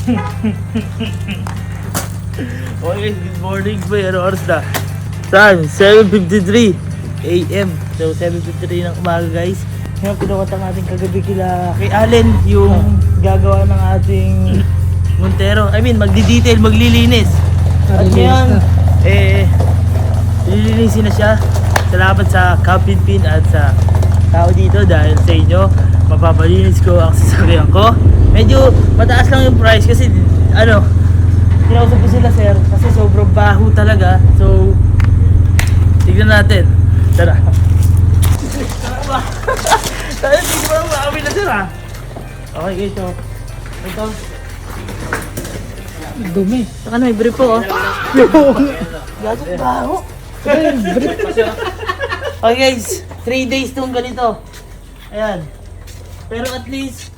Okay, good morning po. Ano oras na? Saan? 7:53 AM. So, 7:53 ng umaga, guys. Ngayon, pinukontak natin kagabi kay Allen, yung gagawa ng ating Montero. I mean, magdi-detail, maglilinis. At ngayon, lilinisin na siya. Salamat sa Captain Pin at sa tao dito dahil sa inyo, mapapalinis ko ang sasakyan ko. Medyo mataas lang yung price kasi, kinausap ko sila, sir, kasi sobrang baho talaga. So, tignan natin. Tara. Tayo, tignan mo ang kami na, sir, ha? Okay, ito. Ito. Dumi. Saka na, may brief po, oh. Gagong baho. Okay, guys. 3 days tong ganito. Ayan. Pero at least,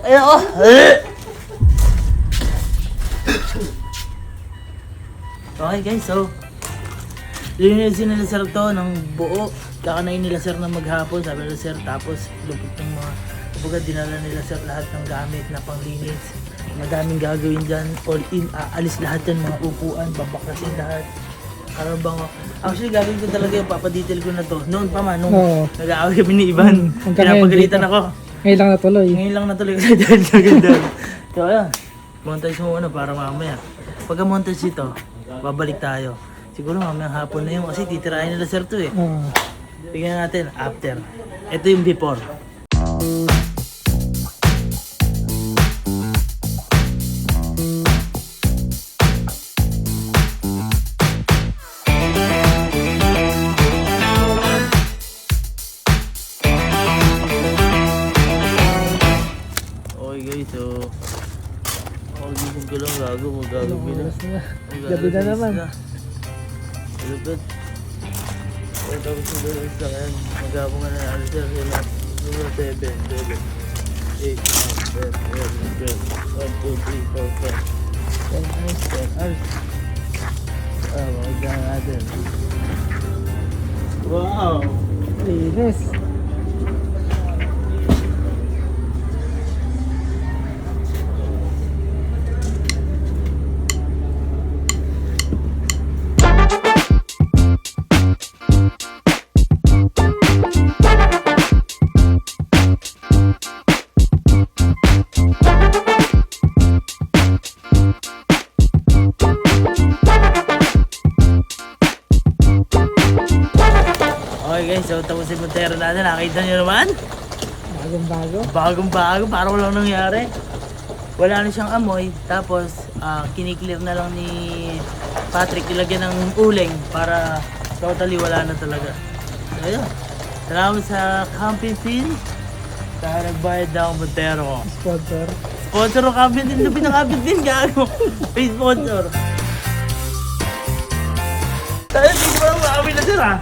ayan, oh. Okay, guys, so linisin nila sir to ng buo. Kakanain nila sir na maghapon, sabi nila sir, tapos lupit ng mga kumbaga dinala nila sir lahat ng gamit na panglinis. Madaming gagawin dyan, all in, aalis lahat yan, mga upuan, babaklasin lahat. Karabang, actually gagawin ko talaga yung papadetail ko na to. Noon pa man, nung nag-aaway kami ni Ivan, pinapagalitan ako. Ngayon lang natuloy. Ngayon lang natuloy kasi dahil kaganda. So ayan, montage mo muna para mamaya. Pagka montage ito, babalik tayo. Siguro mamayang hapon na yun kasi titirahin nila sir to eh. Tingnan natin after. Ito yung before. Okay guys, so gising ko lang magagabi na. Gabi na naman. Lupit. Kaya tapos yung dalas na kaya magagawa nga na ano sir, yun lang. Numero 7, 8, 9, 10, 11, 12, 13, 14, 10 magagawa natin. Wow! Linis. Okay guys, so tapos yung Montero natin, nakita nyo naman? Bagong-bago. Bagong-bago, parang walang nangyari. Wala na siyang amoy, tapos kiniklear na lang ni Patrick, ilagyan ng uling para totally wala na talaga. So ayun, salamat sa Camping Pin dahil nagbayad na ang Montero ko. Sponsor. Sponsor ng Camping Pin, lupit ng Camping Pin, gago. May sponsor. Tayo, tignan mo ang kami na sir, ha?